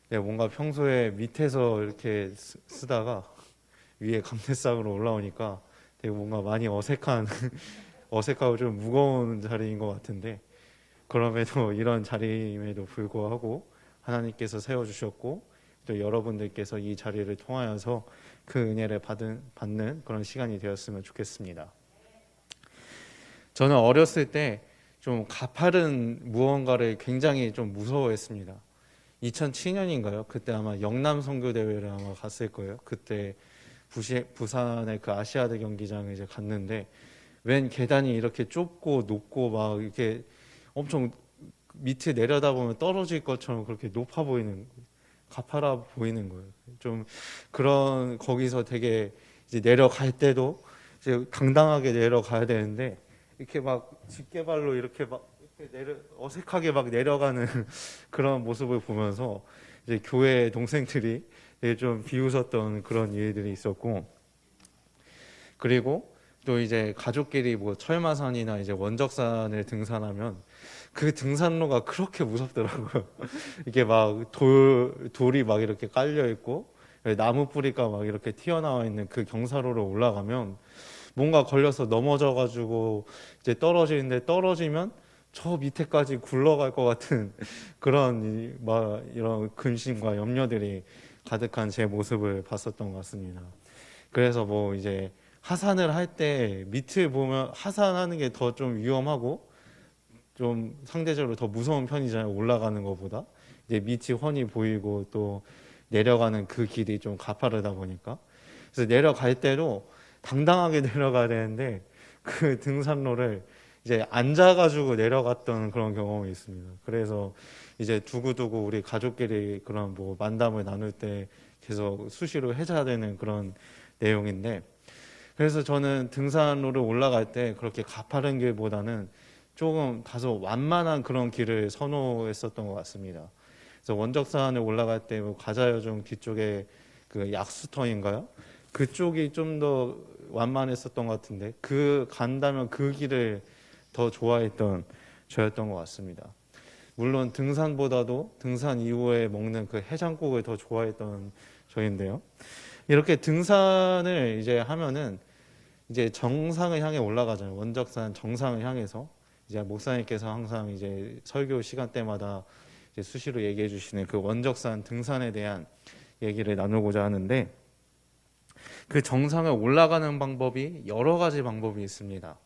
네, 뭔가 평소에 밑에서 이렇게 쓰다가 위에 감대상으로 올라오니까 되게 뭔가 많이 어색한 어색하고 좀 무거운 자리인 것 같은데, 그럼에도 이런 자리임에도 불구하고 하나님께서 세워주셨고 또 여러분들께서 이 자리를 통하여서 그 은혜를 받는 그런 시간이 되었으면 좋겠습니다. 저는 어렸을 때 좀 가파른 무언가를 굉장히 좀 무서워했습니다. 2007년인가요? 그때 아마 영남 선교 대회를 아마 갔을 거예요. 그때 부산의 그 아시아드 경기장에 이제 갔는데, 웬 계단이 이렇게 좁고 높고 막 이렇게 엄청 밑에 내려다보면 떨어질 것처럼 그렇게 높아 보이는, 가파라 보이는 거예요. 좀 그런, 거기서 되게 이제 내려갈 때도 이제 당당하게 내려가야 되는데 이렇게 막 집게발로 이렇게 막 이렇게 어색하게 막 내려가는 그런 모습을 보면서 이제 교회 동생들이 되게 좀 비웃었던 그런 일들이 있었고, 그리고 또 이제 가족끼리 뭐 철마산이나 이제 원적산을 등산하면 그 등산로가 그렇게 무섭더라고요. 이게 막 돌이 막 이렇게 깔려 있고 나무 뿌리가 막 이렇게 튀어나와 있는 그 경사로를 올라가면 뭔가 걸려서 넘어져 가지고 이제 떨어지는데, 떨어지면 저 밑에까지 굴러갈 것 같은 그런 막 이런 근심과 염려들이 가득한 제 모습을 봤었던 것 같습니다. 그래서 뭐 이제 하산을 할 때 밑을 보면 하산하는 게 더 좀 위험하고 좀 상대적으로 더 무서운 편이잖아요. 올라가는 것보다 이제 밑이 훤히 보이고 또 내려가는 그 길이 좀 가파르다 보니까, 그래서 내려갈 때도 당당하게 내려가야 되는데 그 등산로를 이제 앉아가지고 내려갔던 그런 경험이 있습니다. 그래서 이제 두고두고 우리 가족끼리 그런 뭐 만담을 나눌 때 계속 수시로 해줘야 되는 그런 내용인데, 그래서 저는 등산로를 올라갈 때 그렇게 가파른 길보다는 조금 다소 완만한 그런 길을 선호했었던 것 같습니다. 그래서 원적산을 올라갈 때뭐 가자여중 뒤쪽에 그 약수터인가요? 그쪽이 좀 더 완만했었던 것 같은데, 그 간다면 그 길을 더 좋아했던 저였던 것 같습니다. 물론 등산보다도 등산 이후에 먹는 그 해장국을 더 좋아했던 저인데요. 이렇게 등산을 이제 하면은 이제 정상을 향해 올라가잖아요. 원적산 정상을 향해서 이제 목사님께서 항상 이제 설교 시간 때마다 이제 수시로 얘기해 주시는 그 원적산 등산에 대한 얘기를 나누고자 하는데, 그 정상을 올라가는 방법이 여러 가지 방법이 있습니다.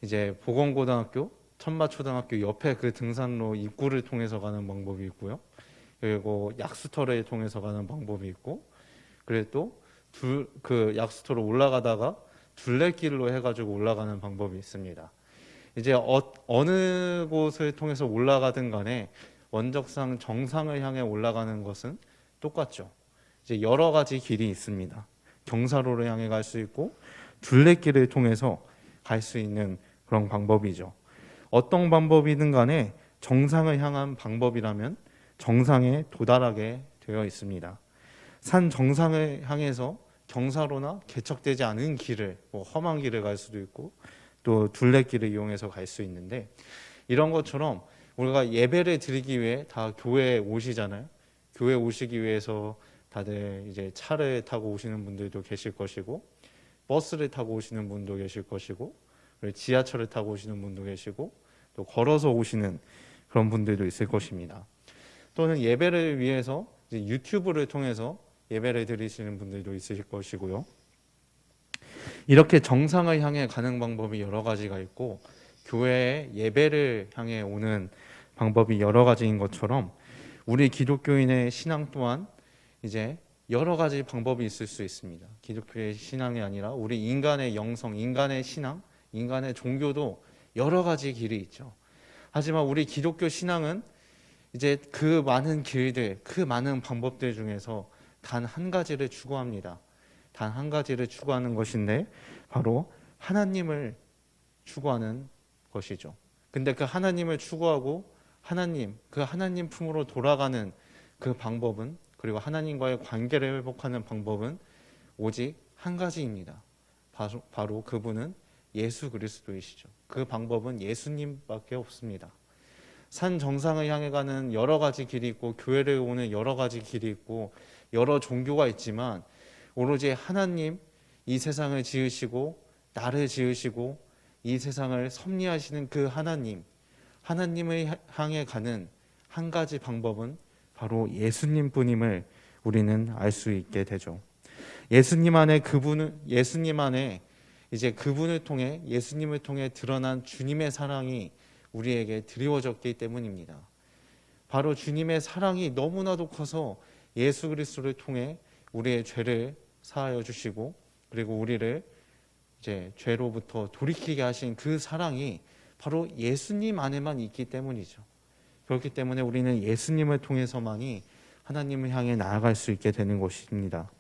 이제 보건고등학교, 천마초등학교 옆에 그 등산로 입구를 통해서 가는 방법이 있고요. 그리고 약수터를 통해서 가는 방법이 있고, 그리고 또 그 약수터로 올라가다가 둘레길로 해가지고 올라가는 방법이 있습니다. 이제 어느 곳을 통해서 올라가든 간에 원적상 정상을 향해 올라가는 것은 똑같죠. 이제 여러 가지 길이 있습니다. 경사로를 향해 갈 수 있고 둘레길을 통해서 갈 수 있는 그런 방법이죠. 어떤 방법이든 간에 정상을 향한 방법이라면 정상에 도달하게 되어 있습니다. 산 정상을 향해서 경사로나 개척되지 않은 길을, 뭐 험한 길을 갈 수도 있고 또 둘레길을 이용해서 갈 수 있는데, 이런 것처럼 우리가 예배를 드리기 위해 다 교회에 오시잖아요. 교회 오시기 위해서 다들 이제 차를 타고 오시는 분들도 계실 것이고, 버스를 타고 오시는 분도 계실 것이고, 그리고 지하철을 타고 오시는 분도 계시고, 또 걸어서 오시는 그런 분들도 있을 것입니다. 또는 예배를 위해서 이제 유튜브를 통해서 예배를 드리시는 분들도 있으실 것이고요. 이렇게 정상을 향해 가는 방법이 여러 가지가 있고, 교회에 예배를 향해 오는 방법이 여러 가지인 것처럼 우리 기독교인의 신앙 또한 이제 여러 가지 방법이 있을 수 있습니다. 기독교의 신앙이 아니라 우리 인간의 영성, 인간의 신앙, 인간의 종교도 여러 가지 길이 있죠. 하지만 우리 기독교 신앙은 이제 그 많은 길들, 그 많은 방법들 중에서 단 한 가지를 추구합니다. 단 한 가지를 추구하는 것인데 바로 하나님을 추구하는 것이죠. 근데 그 하나님을 추구하고 그 하나님 품으로 돌아가는 그 방법은, 그리고 하나님과의 관계를 회복하는 방법은 오직 한 가지입니다. 바로 그분은 예수 그리스도이시죠. 그 방법은 예수님밖에 없습니다. 산 정상을 향해 가는 여러 가지 길이 있고 교회를 오는 여러 가지 길이 있고 여러 종교가 있지만 오로지 하나님, 이 세상을 지으시고 나를 지으시고 이 세상을 섭리하시는 그 하나님을 향해 가는 한 가지 방법은 바로 예수님뿐임을 우리는 알 수 있게 되죠. 예수님 안에 이제 예수님을 통해 드러난 주님의 사랑이 우리에게 드리워졌기 때문입니다. 바로 주님의 사랑이 너무나도 커서 예수 그리스도를 통해 우리의 죄를 사하여 주시고 그리고 우리를 이제 죄로부터 돌이키게 하신 그 사랑이 바로 예수님 안에만 있기 때문이죠. 그렇기 때문에 우리는 예수님을 통해서만이 하나님을 향해 나아갈 수 있게 되는 것입니다.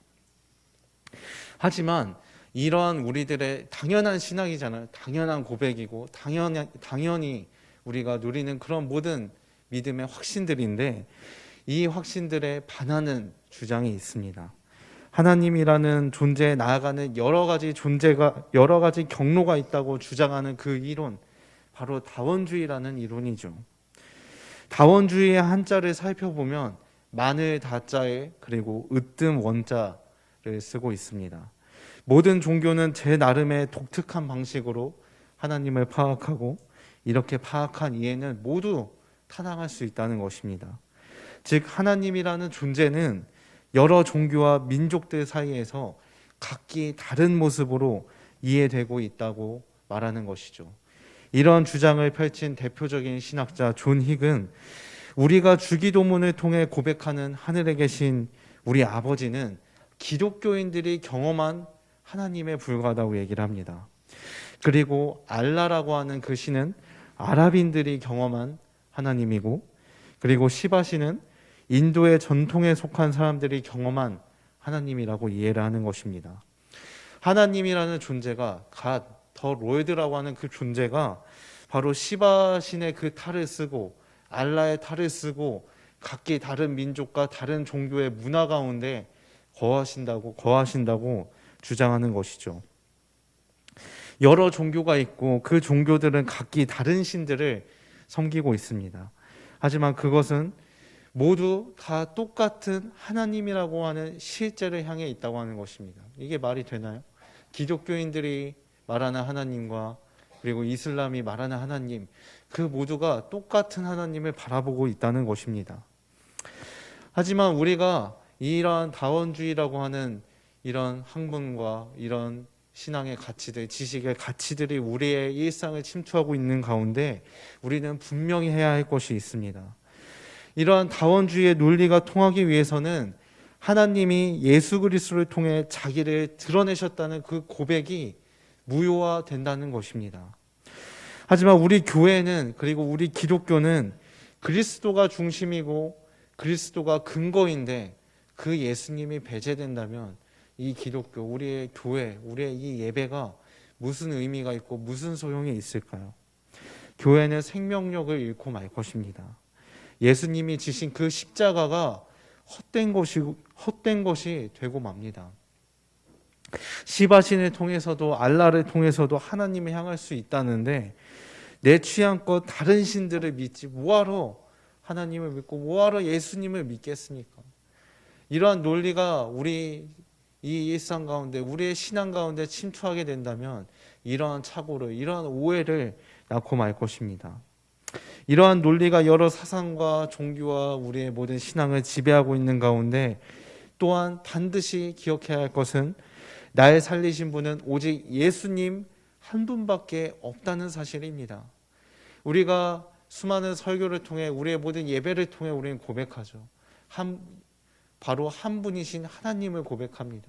하지만 이러한 우리들의 당연한 신앙이잖아요. 당연한 고백이고 당연히 우리가 누리는 그런 모든 믿음의 확신들인데 이 확신들에 반하는 주장이 있습니다. 하나님이라는 존재에 나아가는 여러 가지 경로가 있다고 주장하는 그 이론, 바로 다원주의라는 이론이죠. 다원주의의 한자를 살펴보면 마늘 다자에 그리고 으뜸 원자를 쓰고 있습니다. 모든 종교는 제 나름의 독특한 방식으로 하나님을 파악하고 이렇게 파악한 이해는 모두 타당할 수 있다는 것입니다. 즉 하나님이라는 존재는 여러 종교와 민족들 사이에서 각기 다른 모습으로 이해되고 있다고 말하는 것이죠. 이런 주장을 펼친 대표적인 신학자 존 힉은 우리가 주기도문을 통해 고백하는 하늘에 계신 우리 아버지는 기독교인들이 경험한 하나님에 불과하다고 얘기를 합니다. 그리고 알라라고 하는 그 신은 아랍인들이 경험한 하나님이고 그리고 시바신은 인도의 전통에 속한 사람들이 경험한 하나님이라고 이해를 하는 것입니다. 하나님이라는 존재가 더 로이드라고 하는 그 존재가 바로 시바신의 그 탈을 쓰고 알라의 탈을 쓰고 각기 다른 민족과 다른 종교의 문화 가운데 거하신다고 주장하는 것이죠. 여러 종교가 있고 그 종교들은 각기 다른 신들을 섬기고 있습니다. 하지만 그것은 모두 다 똑같은 하나님이라고 하는 실제를 향해 있다고 하는 것입니다. 이게 말이 되나요? 기독교인들이 말하는 하나님과 그리고 이슬람이 말하는 하나님, 그 모두가 똑같은 하나님을 바라보고 있다는 것입니다. 하지만 우리가 이러한 다원주의라고 하는 이런 학문과 이런 신앙의 가치들, 지식의 가치들이 우리의 일상을 침투하고 있는 가운데 우리는 분명히 해야 할 것이 있습니다. 이러한 다원주의의 논리가 통하기 위해서는 하나님이 예수 그리스도를 통해 자기를 드러내셨다는 그 고백이 무효화된다는 것입니다. 하지만 우리 교회는 그리고 우리 기독교는 그리스도가 중심이고 그리스도가 근거인데 그 예수님이 배제된다면 이 기독교, 우리의 교회, 우리의 이 예배가 무슨 의미가 있고 무슨 소용이 있을까요? 교회는 생명력을 잃고 말 것입니다. 예수님이 지신 그 십자가가 헛된 것이 되고 맙니다. 시바신을 통해서도 알라를 통해서도 하나님을 향할 수 있다는데 내 취향껏 다른 신들을 믿지 뭐하러 하나님을 믿고 뭐하러 예수님을 믿겠습니까? 이러한 논리가 우리 이 일상 가운데 우리의 신앙 가운데 침투하게 된다면 이러한 착오를 이러한 오해를 낳고 말 것입니다. 이러한 논리가 여러 사상과 종교와 우리의 모든 신앙을 지배하고 있는 가운데 또한 반드시 기억해야 할 것은 나를 살리신 분은 오직 예수님 한 분밖에 없다는 사실입니다. 우리가 수많은 설교를 통해 우리의 모든 예배를 통해 우리는 고백하죠. 바로 한 분이신 하나님을 고백합니다.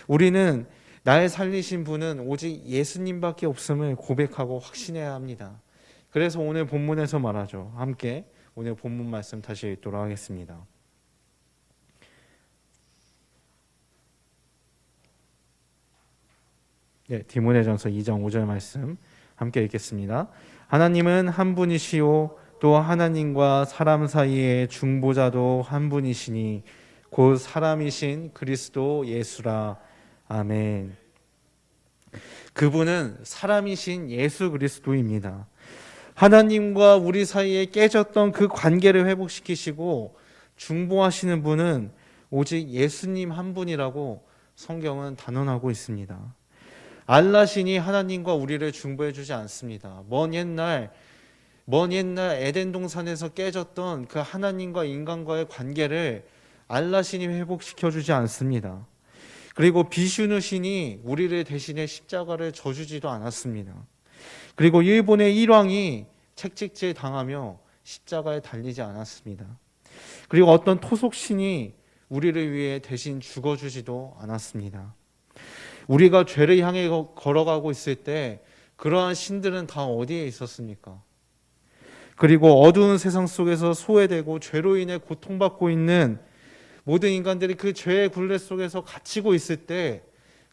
우리는 나를 살리신 분은 오직 예수님밖에 없음을 고백하고 확신해야 합니다. 그래서 오늘 본문에서 말하죠. 함께 오늘 본문 말씀 다시 읽도록 하겠습니다. 네, 디모데전서 2장 5절 말씀 함께 읽겠습니다. 하나님은 한 분이시요 또 하나님과 사람 사이의 중보자도 한 분이시니 곧 사람이신 그리스도 예수라. 아멘. 그분은 사람이신 예수 그리스도입니다. 하나님과 우리 사이에 깨졌던 그 관계를 회복시키시고 중보하시는 분은 오직 예수님 한 분이라고 성경은 단언하고 있습니다. 알라신이 하나님과 우리를 중보해 주지 않습니다. 먼 옛날 에덴 동산에서 깨졌던 그 하나님과 인간과의 관계를 알라신이 회복시켜 주지 않습니다. 그리고 비슈누 신이 우리를 대신해 십자가를 져주지도 않았습니다. 그리고 일본의 일왕이 책찍질 당하며 십자가에 달리지 않았습니다. 그리고 어떤 토속신이 우리를 위해 대신 죽어주지도 않았습니다. 우리가 죄를 향해 걸어가고 있을 때 그러한 신들은 다 어디에 있었습니까? 그리고 어두운 세상 속에서 소외되고 죄로 인해 고통받고 있는 모든 인간들이 그 죄의 굴레 속에서 갇히고 있을 때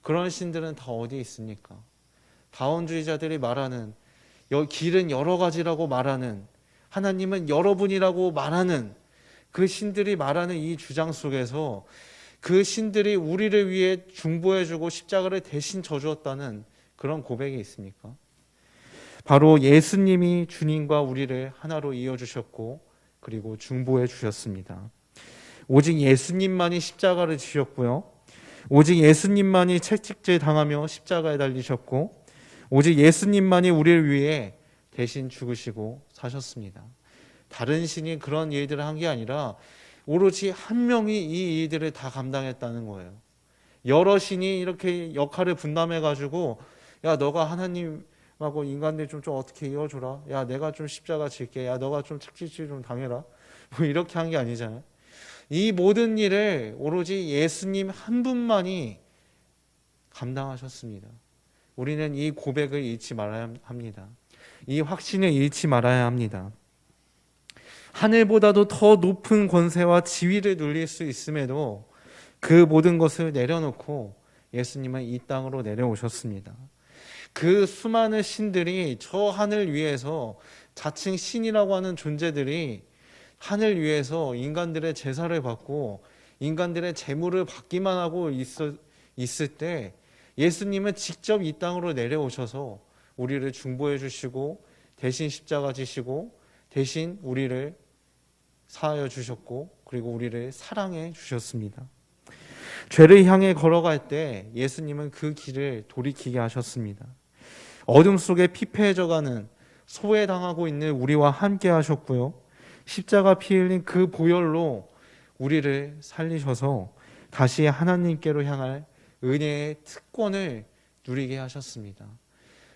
그런 신들은 다 어디에 있습니까? 다원주의자들이 말하는 길은 여러 가지라고 말하는 하나님은 여러분이라고 말하는 그 신들이 말하는 이 주장 속에서 그 신들이 우리를 위해 중보해주고 십자가를 대신 져주었다는 그런 고백이 있습니까? 바로 예수님이 주님과 우리를 하나로 이어주셨고 그리고 중보해 주셨습니다. 오직 예수님만이 십자가를 지셨고요. 오직 예수님만이 채찍질 당하며 십자가에 달리셨고 오직 예수님만이 우리를 위해 대신 죽으시고 사셨습니다. 다른 신이 그런 일들을 한 게 아니라 오로지 한 명이 이 일들을 다 감당했다는 거예요. 여러 신이 이렇게 역할을 분담해 가지고 야 너가 하나님하고 인간들 좀 어떻게 이어줘라. 야 내가 좀 십자가 질게. 야 너가 좀 채찍질 좀 당해라. 뭐 이렇게 한 게 아니잖아요. 이 모든 일을 오로지 예수님 한 분만이 감당하셨습니다. 우리는 이 고백을 잃지 말아야 합니다. 이 확신을 잃지 말아야 합니다. 하늘보다도 더 높은 권세와 지위를 누릴 수 있음에도 그 모든 것을 내려놓고 예수님은 이 땅으로 내려오셨습니다. 그 수많은 신들이 저 하늘 위에서 자칭 신이라고 하는 존재들이 하늘 위에서 인간들의 제사를 받고 인간들의 재물을 받기만 하고 있을 때 예수님은 직접 이 땅으로 내려오셔서 우리를 중보해 주시고 대신 십자가 지시고 대신 우리를 사하여 주셨고 그리고 우리를 사랑해 주셨습니다. 죄를 향해 걸어갈 때 예수님은 그 길을 돌이키게 하셨습니다. 어둠 속에 피폐해져가는 소외당하고 있는 우리와 함께 하셨고요. 십자가 피 흘린 그 보혈로 우리를 살리셔서 다시 하나님께로 향할 은혜의 특권을 누리게 하셨습니다.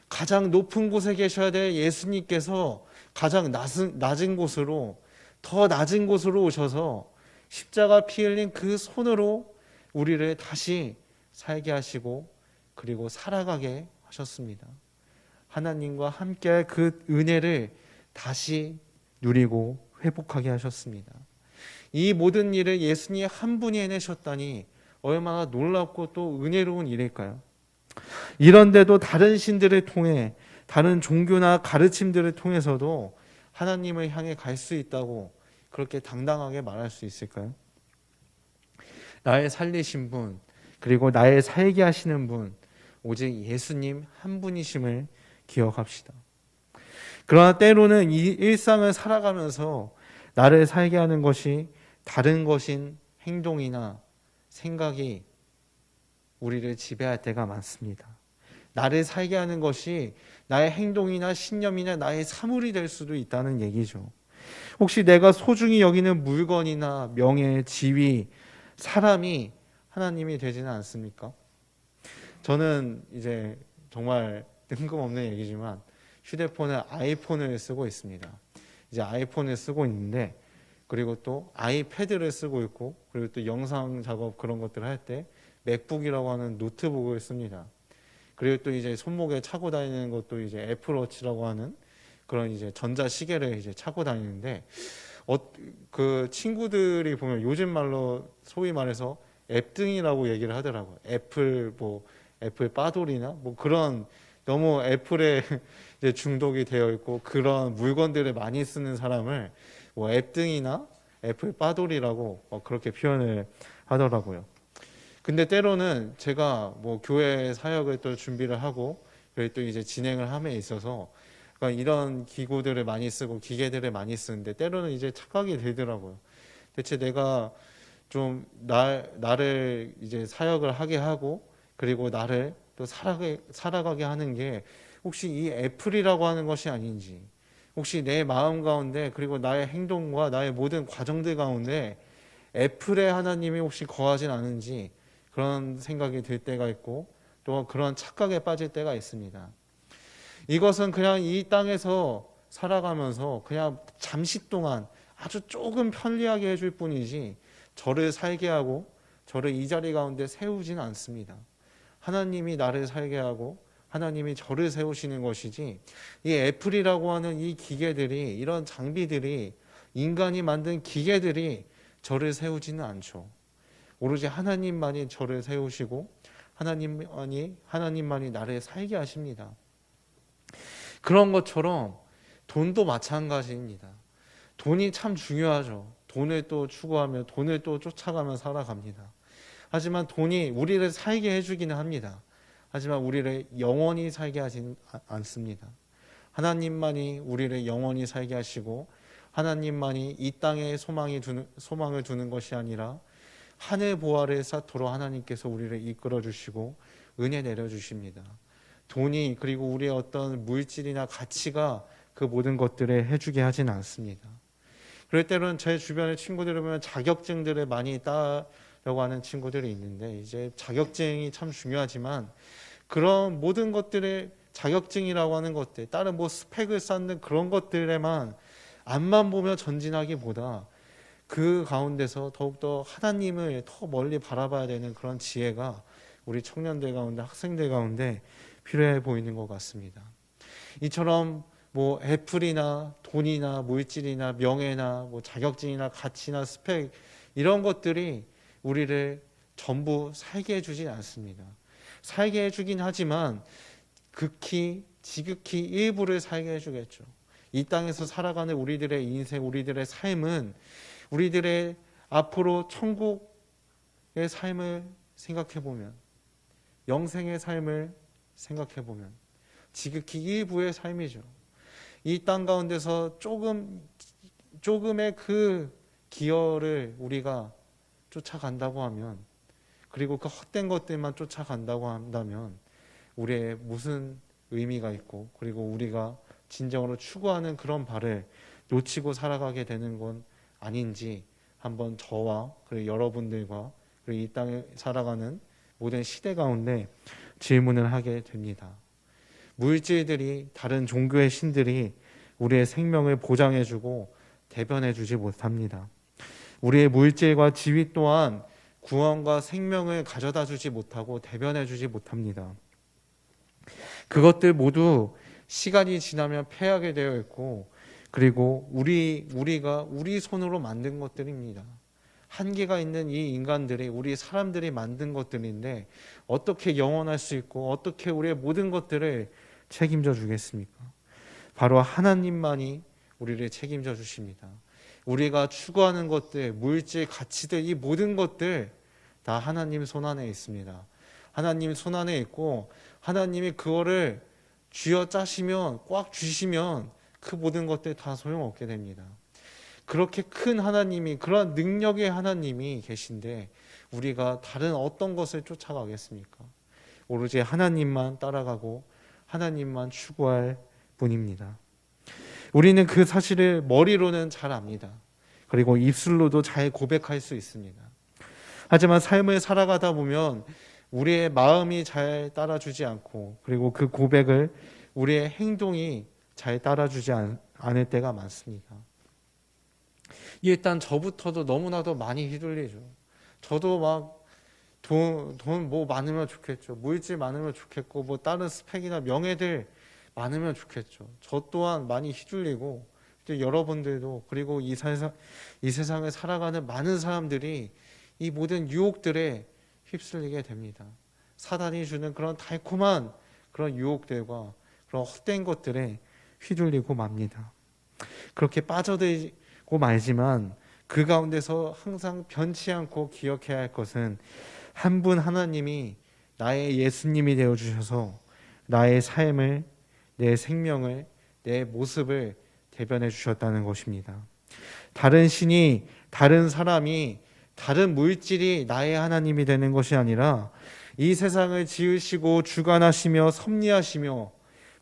가장 높은 곳에 계셔야 될 예수님께서 가장 낮은 곳으로 더 낮은 곳으로 오셔서 십자가 피 흘린 그 손으로 우리를 다시 살게 하시고 그리고 살아가게 하셨습니다. 하나님과 함께 그 은혜를 다시 누리고 회복하게 하셨습니다. 이 모든 일을 예수님 한 분이 해내셨다니 얼마나 놀랍고 또 은혜로운 일일까요? 이런데도 다른 신들을 통해 다른 종교나 가르침들을 통해서도 하나님을 향해 갈 수 있다고 그렇게 당당하게 말할 수 있을까요? 나의 살리신 분 그리고 나의 살게 하시는 분 오직 예수님 한 분이심을 기억합시다. 그러나 때로는 이 일상을 살아가면서 나를 살게 하는 것이 다른 것인 행동이나 생각이 우리를 지배할 때가 많습니다. 나를 살게 하는 것이 나의 행동이나 신념이나 나의 사물이 될 수도 있다는 얘기죠. 혹시 내가 소중히 여기는 물건이나 명예, 지위, 사람이 하나님이 되지는 않습니까? 저는 이제 정말 뜬금없는 얘기지만 휴대폰에 아이폰을 쓰고 있습니다. 이제 아이폰을 쓰고 있는데 그리고 또 아이패드를 쓰고 있고 그리고 또 영상 작업 그런 것들을 할 때 맥북이라고 하는 노트북을 씁니다. 그리고 또 이제 손목에 차고 다니는 것도 이제 애플워치라고 하는 그런 이제 전자 시계를 이제 차고 다니는데 그 친구들이 보면 요즘 말로 소위 말해서 앱등이라고 얘기를 하더라고요. 애플 빠돌이나 뭐 그런 너무 애플에 이제 중독이 되어 있고 그런 물건들을 많이 쓰는 사람을 뭐 앱등이나 애플 빠돌이라고 그렇게 표현을 하더라고요. 근데 때로는 제가 뭐 교회 사역을 또 준비를 하고 그리고 또 이제 진행을 함에 있어서 그러니까 이런 기구들을 많이 쓰고 기계들을 많이 쓰는데 때로는 이제 착각이 들더라고요. 대체 내가 좀 나를 이제 사역을 하게 하고 그리고 나를 또 살아가게 하는 게 혹시 이 애플이라고 하는 것이 아닌지, 혹시 내 마음 가운데 그리고 나의 행동과 나의 모든 과정들 가운데 애플의 하나님이 혹시 거하진 않은지 그런 생각이 들 때가 있고 또 그런 착각에 빠질 때가 있습니다. 이것은 그냥 이 땅에서 살아가면서 그냥 잠시 동안 아주 조금 편리하게 해줄 뿐이지 저를 살게 하고 저를 이 자리 가운데 세우지는 않습니다. 하나님이 나를 살게 하고 하나님이 저를 세우시는 것이지 이 애플이라고 하는 이 기계들이 이런 장비들이 인간이 만든 기계들이 저를 세우지는 않죠. 오로지 하나님만이 저를 세우시고 하나님만이 나를 살게 하십니다. 그런 것처럼 돈도 마찬가지입니다. 돈이 참 중요하죠. 돈을 또 추구하며 돈을 또 쫓아가며 살아갑니다. 하지만 돈이 우리를 살게 해주기는 합니다. 하지만 우리를 영원히 살게 하지는 않습니다. 하나님만이 우리를 영원히 살게 하시고 하나님만이 이 땅에 소망을 두는 것이 아니라 하늘 보화를 쌓도록 하나님께서 우리를 이끌어 주시고 은혜 내려 주십니다. 돈이 그리고 우리의 어떤 물질이나 가치가 그 모든 것들을 해주게 하진 않습니다. 그럴 때는 제 주변의 친구들을 보면 자격증들을 많이 따려고 하는 친구들이 있는데 이제 자격증이 참 중요하지만 그런 모든 것들의 자격증이라고 하는 것들, 다른 뭐 스펙을 쌓는 그런 것들에만 앞만 보며 전진하기보다 그 가운데서 더욱더 하나님을 더 멀리 바라봐야 되는 그런 지혜가 우리 청년들 가운데 학생들 가운데 필요해 보이는 것 같습니다. 이처럼 뭐 애플이나 돈이나 물질이나 명예나 뭐 자격증이나 가치나 스펙 이런 것들이 우리를 전부 살게 해주진 않습니다. 살게 해주긴 하지만 지극히 일부를 살게 해주겠죠. 이 땅에서 살아가는 우리들의 인생, 우리들의 삶은 우리들의 앞으로 천국의 삶을 생각해 보면, 영생의 삶을 생각해 보면 지극히 일부의 삶이죠. 이 땅 가운데서 조금의 그 기여를 우리가 쫓아간다고 하면, 그리고 그 헛된 것들만 쫓아간다고 한다면 우리의 무슨 의미가 있고 그리고 우리가 진정으로 추구하는 그런 바를 놓치고 살아가게 되는 건 아닌지 한번 저와 그리고 여러분들과 그리고 이 땅에 살아가는 모든 시대 가운데 질문을 하게 됩니다. 물질들이, 다른 종교의 신들이 우리의 생명을 보장해주고 대변해주지 못합니다. 우리의 물질과 지위 또한 구원과 생명을 가져다주지 못하고 대변해주지 못합니다. 그것들 모두 시간이 지나면 패하게 되어 있고 그리고 우리가 우리 손으로 만든 것들입니다. 한계가 있는 이 인간들이, 우리 사람들이 만든 것들인데 어떻게 영원할 수 있고 어떻게 우리의 모든 것들을 책임져 주겠습니까? 바로 하나님만이 우리를 책임져 주십니다. 우리가 추구하는 것들, 물질, 가치들, 이 모든 것들 다 하나님 손 안에 있습니다. 하나님 손 안에 있고 하나님이 그거를 쥐어 짜시면, 꽉 쥐시면 그 모든 것들 다 소용없게 됩니다. 그렇게 큰 하나님이, 그런 능력의 하나님이 계신데 우리가 다른 어떤 것을 쫓아가겠습니까? 오로지 하나님만 따라가고 하나님만 추구할 뿐입니다. 우리는 그 사실을 머리로는 잘 압니다. 그리고 입술로도 잘 고백할 수 있습니다. 하지만 삶을 살아가다 보면 우리의 마음이 잘 따라주지 않고 그리고 그 고백을 우리의 행동이 잘 따라주지 않을 때가 많습니다. 일단 저부터도 너무나도 많이 휘둘리죠. 저도 막 돈 뭐 많으면 좋겠죠. 물질 많으면 좋겠고 뭐 다른 스펙이나 명예들 많으면 좋겠죠. 저 또한 많이 휘둘리고 여러분들도 그리고 이 세상을 살아가는 많은 사람들이 이 모든 유혹들에 휩쓸리게 됩니다. 사단이 주는 그런 달콤한 그런 유혹들과 그런 헛된 것들에 휘둘리고 맙니다. 그렇게 빠져들고 말지만 그 가운데서 항상 변치 않고 기억해야 할 것은 한 분 하나님이 나의 예수님이 되어주셔서 나의 삶을, 내 생명을, 내 모습을 대변해 주셨다는 것입니다. 다른 신이, 다른 사람이, 다른 물질이 나의 하나님이 되는 것이 아니라 이 세상을 지으시고 주관하시며 섭리하시며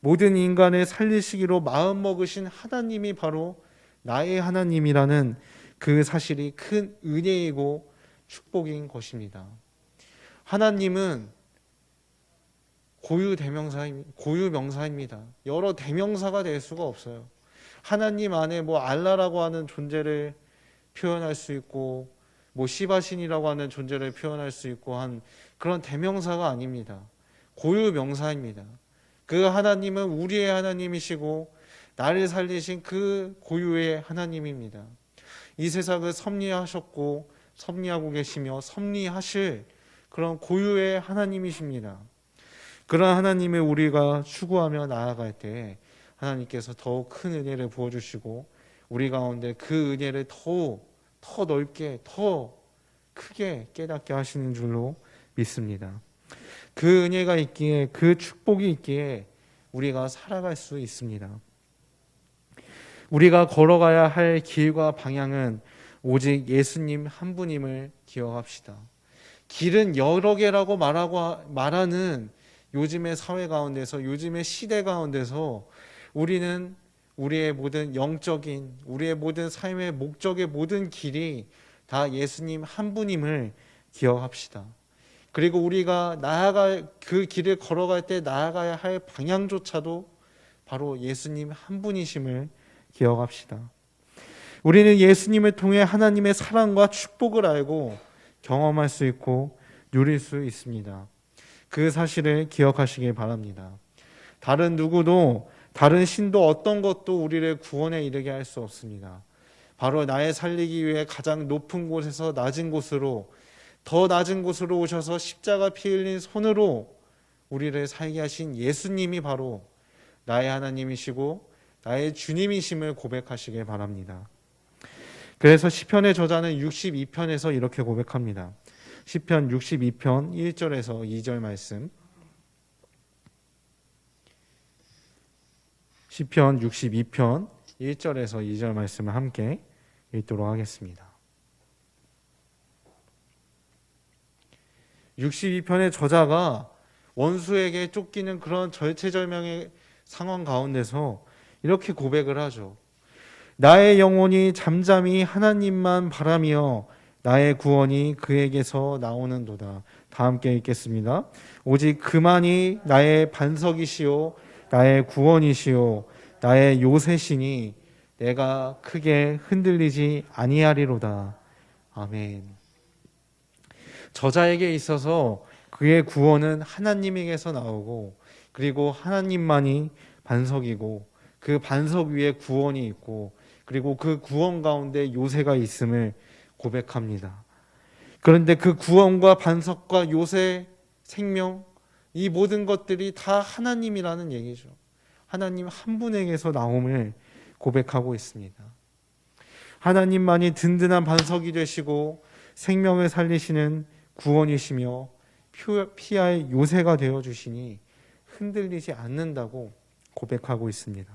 모든 인간을 살리시기로 마음먹으신 하나님이 바로 나의 하나님이라는 그 사실이 큰 은혜이고 축복인 것입니다. 하나님은 고유명사입니다. 여러 대명사가 될 수가 없어요. 하나님 안에 알라라고 하는 존재를 표현할 수 있고 시바신이라고 하는 존재를 표현할 수 있고 한 그런 대명사가 아닙니다. 고유명사입니다. 그 하나님은 우리의 하나님이시고 나를 살리신 그 고유의 하나님입니다. 이 세상을 섭리하셨고 섭리하고 계시며 섭리하실 그런 고유의 하나님이십니다. 그런 하나님을 우리가 추구하며 나아갈 때 하나님께서 더욱 큰 은혜를 부어주시고 우리 가운데 그 은혜를 더 넓게 더 크게 깨닫게 하시는 줄로 믿습니다. 그 은혜가 있기에 그 축복이 있기에 우리가 살아갈 수 있습니다. 우리가 걸어가야 할 길과 방향은 오직 예수님 한 분임을 기억합시다. 길은 여러 개라고 말하는 요즘의 사회 가운데서, 요즘의 시대 가운데서 우리는 우리의 모든 영적인, 우리의 모든 삶의 목적의 모든 길이 다 예수님 한 분임을 기억합시다. 그리고 우리가 그 길을 걸어갈 때 나아가야 할 방향조차도 바로 예수님 한 분이심을 기억합시다. 우리는 예수님을 통해 하나님의 사랑과 축복을 알고 경험할 수 있고 누릴 수 있습니다. 그 사실을 기억하시길 바랍니다. 다른 누구도, 다른 신도 어떤 것도 우리를 구원에 이르게 할 수 없습니다. 바로 나의 살리기 위해 가장 높은 곳에서 낮은 곳으로, 더 낮은 곳으로 오셔서 십자가 피 흘린 손으로 우리를 살게 하신 예수님이 바로 나의 하나님이시고 나의 주님이심을 고백하시길 바랍니다. 그래서 시편의 저자는 62편에서 이렇게 고백합니다. 시편 62편 1절에서 2절 말씀. 시편 62편 1절에서 2절 말씀을 함께 읽도록 하겠습니다. 62편의 저자가 원수에게 쫓기는 그런 절체절명의 상황 가운데서 이렇게 고백을 하죠. 나의 영혼이 잠잠히 하나님만 바라며 나의 구원이 그에게서 나오는도다. 다 함께 읽겠습니다. 오직 그만이 나의 반석이시요 나의 구원이시요 나의 요새시니 내가 크게 흔들리지 아니하리로다. 아멘. 저자에게 있어서 그의 구원은 하나님에게서 나오고 그리고 하나님만이 반석이고 그 반석 위에 구원이 있고 그리고 그 구원 가운데 요새가 있음을 고백합니다. 그런데 그 구원과 반석과 요새, 생명, 이 모든 것들이 다 하나님이라는 얘기죠. 하나님 한 분에게서 나옴을 고백하고 있습니다. 하나님만이 든든한 반석이 되시고 생명을 살리시는 구원이시며 피할 요새가 되어주시니 흔들리지 않는다고 고백하고 있습니다.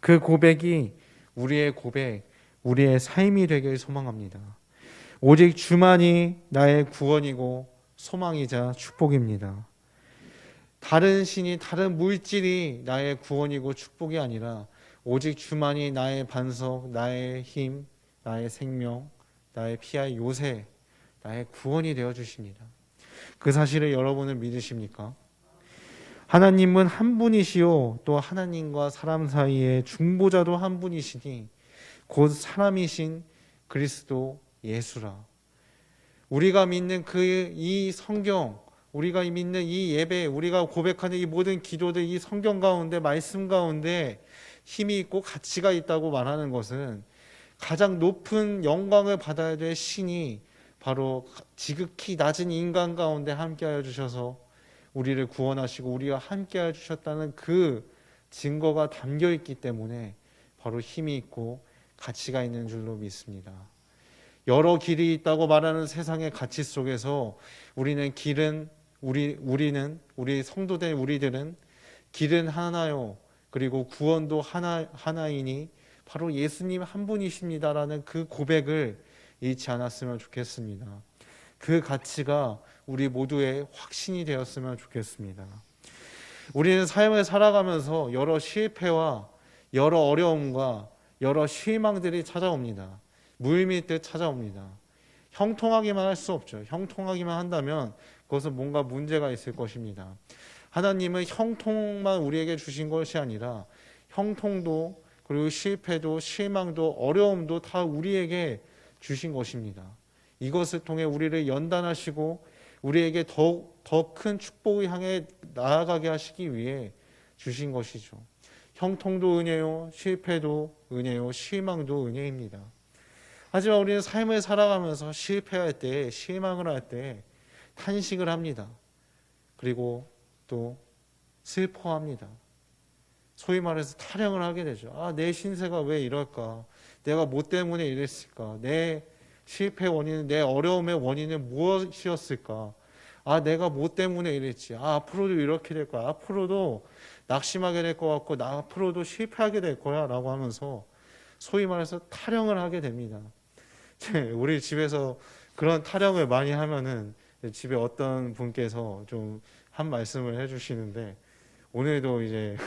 그 고백이 우리의 고백, 우리의 삶이 되길 소망합니다. 오직 주만이 나의 구원이고 소망이자 축복입니다. 다른 신이, 다른 물질이 나의 구원이고 축복이 아니라 오직 주만이 나의 반석, 나의 힘, 나의 생명, 나의 피할 요새, 나의 구원이 되어 주십니다. 그 사실을 여러분은 믿으십니까? 하나님은 한 분이시요 또 하나님과 사람 사이의 중보자도 한 분이시니 곧 사람이신 그리스도 예수라. 우리가 믿는 이 성경, 우리가 믿는 이 예배, 우리가 고백하는 이 모든 기도들, 이 성경 가운데, 말씀 가운데 힘이 있고 가치가 있다고 말하는 것은 가장 높은 영광을 받아야 될 신이 바로 지극히 낮은 인간 가운데 함께하여 주셔서 우리를 구원하시고 우리와 함께하여 주셨다는 그 증거가 담겨 있기 때문에 바로 힘이 있고 가치가 있는 줄로 믿습니다. 여러 길이 있다고 말하는 세상의 가치 속에서 우리 성도된 우리들은 길은 하나요. 그리고 구원도 하나이니 바로 예수님 한 분이십니다라는 그 고백을 잊지 않았으면 좋겠습니다. 그 가치가 우리 모두의 확신이 되었으면 좋겠습니다. 우리는 삶을 살아가면서 여러 실패와 여러 어려움과 여러 실망들이 찾아옵니다. 물밀듯 찾아옵니다. 형통하기만 할 수 없죠. 형통하기만 한다면 그것은 뭔가 문제가 있을 것입니다. 하나님은 형통만 우리에게 주신 것이 아니라 형통도 그리고 실패도 실망도 어려움도 다 우리에게 주신 것입니다. 이것을 통해 우리를 연단하시고 우리에게 더 큰 축복을 향해 나아가게 하시기 위해 주신 것이죠. 형통도 은혜요, 실패도 은혜요, 실망도 은혜입니다. 하지만 우리는 삶을 살아가면서 실패할 때, 실망을 할 때 탄식을 합니다. 그리고 또 슬퍼합니다. 소위 말해서 타령을 하게 되죠. 내 신세가 왜 이럴까? 내가 뭐 때문에 이랬을까? 내 실패 원인은, 내 어려움의 원인은 무엇이었을까? 내가 뭐 때문에 이랬지? 앞으로도 이렇게 될 거야. 앞으로도 낙심하게 될 것 같고, 앞으로도 실패하게 될 거야. 라고 하면서 소위 말해서 타령을 하게 됩니다. 우리 집에서 그런 타령을 많이 하면은 집에 어떤 분께서 좀 한 말씀을 해주시는데, 오늘도 이제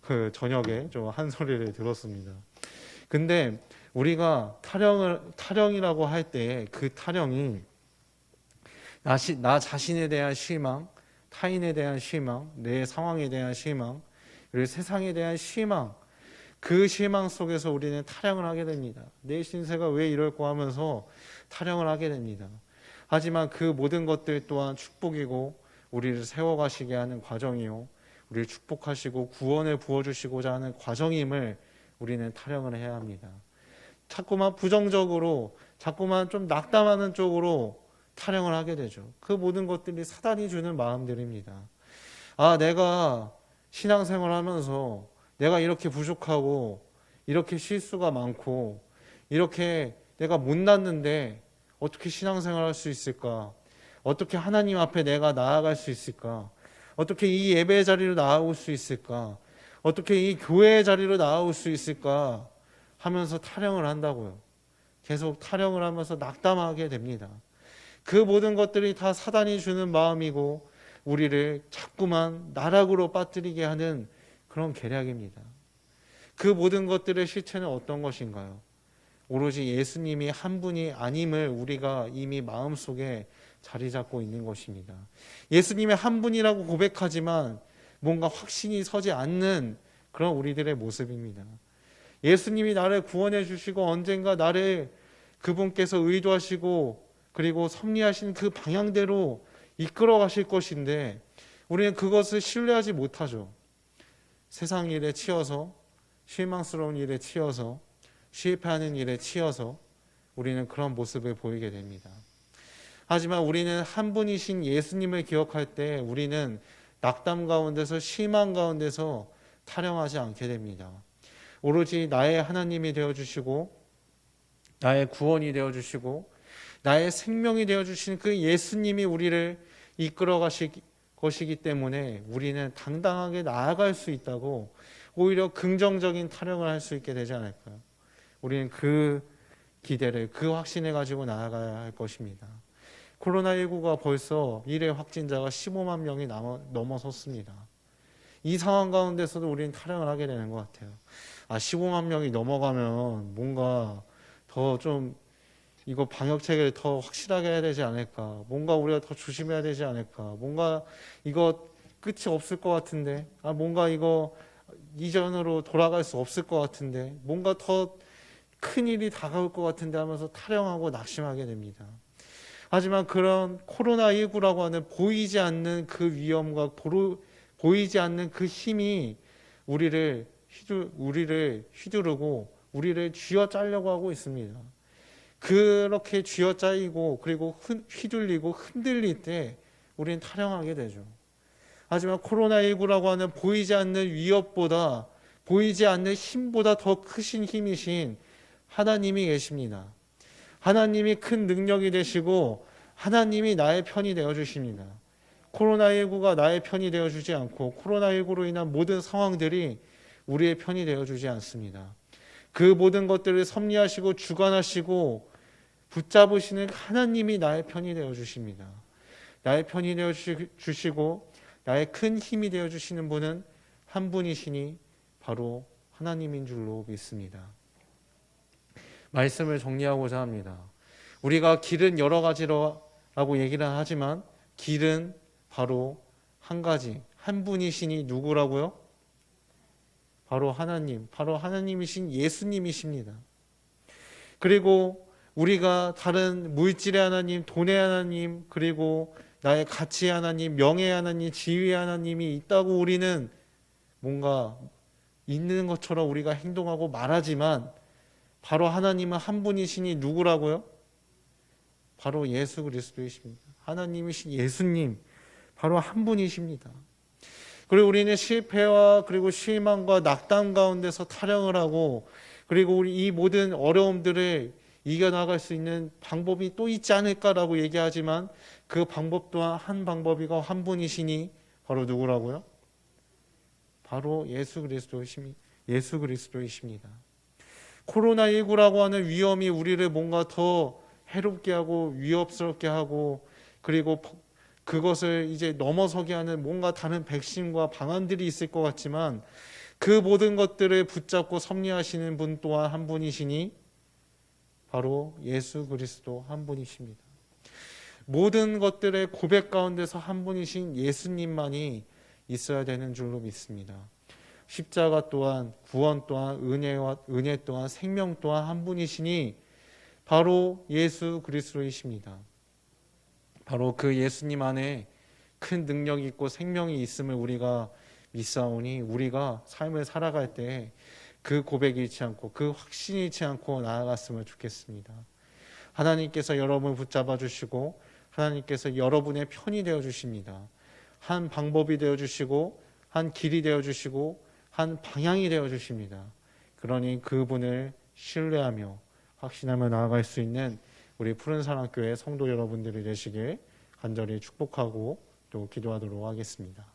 그 저녁에 좀 한 소리를 들었습니다. 근데 우리가 타령이라고 할 때 그 타령이 나 자신에 대한 실망, 타인에 대한 실망, 내 상황에 대한 실망, 그리고 세상에 대한 실망, 그 실망 속에서 우리는 타령을 하게 됩니다. 내 신세가 왜 이럴까 하면서 타령을 하게 됩니다. 하지만 그 모든 것들 또한 축복이고 우리를 세워가시게 하는 과정이요, 우리를 축복하시고 구원을 부어주시고자 하는 과정임을 우리는 타령을 해야 합니다. 자꾸만 부정적으로, 자꾸만 좀 낙담하는 쪽으로 타령을 하게 되죠. 그 모든 것들이 사단이 주는 마음들입니다. 내가 신앙생활을 하면서 내가 이렇게 부족하고 이렇게 실수가 많고 이렇게 내가 못났는데 어떻게 신앙생활을 할 수 있을까? 어떻게 하나님 앞에 내가 나아갈 수 있을까? 어떻게 이 예배의 자리로 나아올 수 있을까? 어떻게 이 교회의 자리로 나아올 수 있을까? 하면서 타령을 한다고요. 계속 타령을 하면서 낙담하게 됩니다. 그 모든 것들이 다 사단이 주는 마음이고 우리를 자꾸만 나락으로 빠뜨리게 하는 그런 계략입니다. 그 모든 것들의 실체는 어떤 것인가요? 오로지 예수님이 한 분이 아님을 우리가 이미 마음속에 자리 잡고 있는 것입니다. 예수님이 한 분이라고 고백하지만 뭔가 확신이 서지 않는 그런 우리들의 모습입니다. 예수님이 나를 구원해 주시고 언젠가 나를 그분께서 의도하시고 그리고 섭리하신 그 방향대로 이끌어 가실 것인데 우리는 그것을 신뢰하지 못하죠. 세상 일에 치여서, 실망스러운 일에 치여서, 실패하는 일에 치여서 우리는 그런 모습을 보이게 됩니다. 하지만 우리는 한 분이신 예수님을 기억할 때 우리는 낙담 가운데서, 실망 가운데서 타령하지 않게 됩니다. 오로지 나의 하나님이 되어주시고 나의 구원이 되어주시고 나의 생명이 되어주신 그 예수님이 우리를 이끌어 가실 것이기 때문에 우리는 당당하게 나아갈 수 있다고 오히려 긍정적인 타령을 할 수 있게 되지 않을까요? 우리는 그 기대를, 그 확신을 가지고 나아가야 할 것입니다. 코로나19가 벌써 일회 확진자가 15만 명이 넘어섰습니다. 이 상황 가운데서도 우리는 타령을 하게 되는 것 같아요. 15만 명이 넘어가면 뭔가 더 좀 이거 방역 체계를 더 확실하게 해야 되지 않을까? 뭔가 우리가 더 조심해야 되지 않을까? 뭔가 이거 끝이 없을 것 같은데, 뭔가 이거 이전으로 돌아갈 수 없을 것 같은데, 뭔가 더 큰 일이 다가올 것 같은데 하면서 타령하고 낙심하게 됩니다. 하지만 그런 코로나19라고 하는 보이지 않는 그 위험과 보이지 않는 그 힘이 우리를 휘두르고 우리를 쥐어짜려고 하고 있습니다. 그렇게 쥐어짜이고 그리고 휘둘리고 흔들릴 때 우리는 타령하게 되죠. 하지만 코로나19라고 하는 보이지 않는 위협보다, 보이지 않는 힘보다 더 크신 힘이신 하나님이 계십니다. 하나님이 큰 능력이 되시고 하나님이 나의 편이 되어주십니다. 코로나19가 나의 편이 되어주지 않고 코로나19로 인한 모든 상황들이 우리의 편이 되어주지 않습니다. 그 모든 것들을 섭리하시고 주관하시고 붙잡으시는 하나님이 나의 편이 되어주십니다. 나의 편이 되어주시고 나의 큰 힘이 되어주시는 분은 한 분이시니 바로 하나님인 줄로 믿습니다. 말씀을 정리하고자 합니다. 우리가 길은 여러 가지라고 얘기를 하지만 길은 바로 한 가지, 한 분이시니 누구라고요? 바로 하나님, 바로 하나님이신 예수님이십니다. 그리고 우리가 다른 물질의 하나님, 돈의 하나님, 그리고 나의 가치의 하나님, 명예의 하나님, 지위의 하나님이 있다고 우리는 뭔가 있는 것처럼 우리가 행동하고 말하지만 바로 하나님은 한 분이시니 누구라고요? 바로 예수 그리스도이십니다. 하나님이신 예수님, 바로 한 분이십니다. 그리고 우리는 실패와 그리고 실망과 낙담 가운데서 타령을 하고 그리고 우리 이 모든 어려움들을 이겨나갈 수 있는 방법이 또 있지 않을까라고 얘기하지만 그 방법 또한 한 방법이고 한 분이시니 바로 누구라고요? 바로 예수 그리스도이십니다. 코로나19라고 하는 위험이 우리를 뭔가 더 해롭게 하고 위협스럽게 하고 그리고 그것을 이제 넘어서게 하는 뭔가 다른 백신과 방안들이 있을 것 같지만 그 모든 것들을 붙잡고 섭리하시는 분 또한 한 분이시니 바로 예수 그리스도 한 분이십니다. 모든 것들의 고백 가운데서 한 분이신 예수님만이 있어야 되는 줄로 믿습니다. 십자가 또한 구원 또한 은혜 또한 생명 또한 한 분이시니 바로 예수 그리스도이십니다. 바로 그 예수님 안에 큰 능력이 있고 생명이 있음을 우리가 믿사오니 우리가 삶을 살아갈 때 그 고백이 잃지 않고 그 확신이 잃지 않고 나아갔으면 좋겠습니다. 하나님께서 여러분을 붙잡아 주시고 하나님께서 여러분의 편이 되어 주십니다. 한 방법이 되어 주시고 한 길이 되어 주시고 한 방향이 되어 주십니다. 그러니 그분을 신뢰하며 확신하며 나아갈 수 있는 우리 푸른사랑교회 성도 여러분들이 되시길 간절히 축복하고 또 기도하도록 하겠습니다.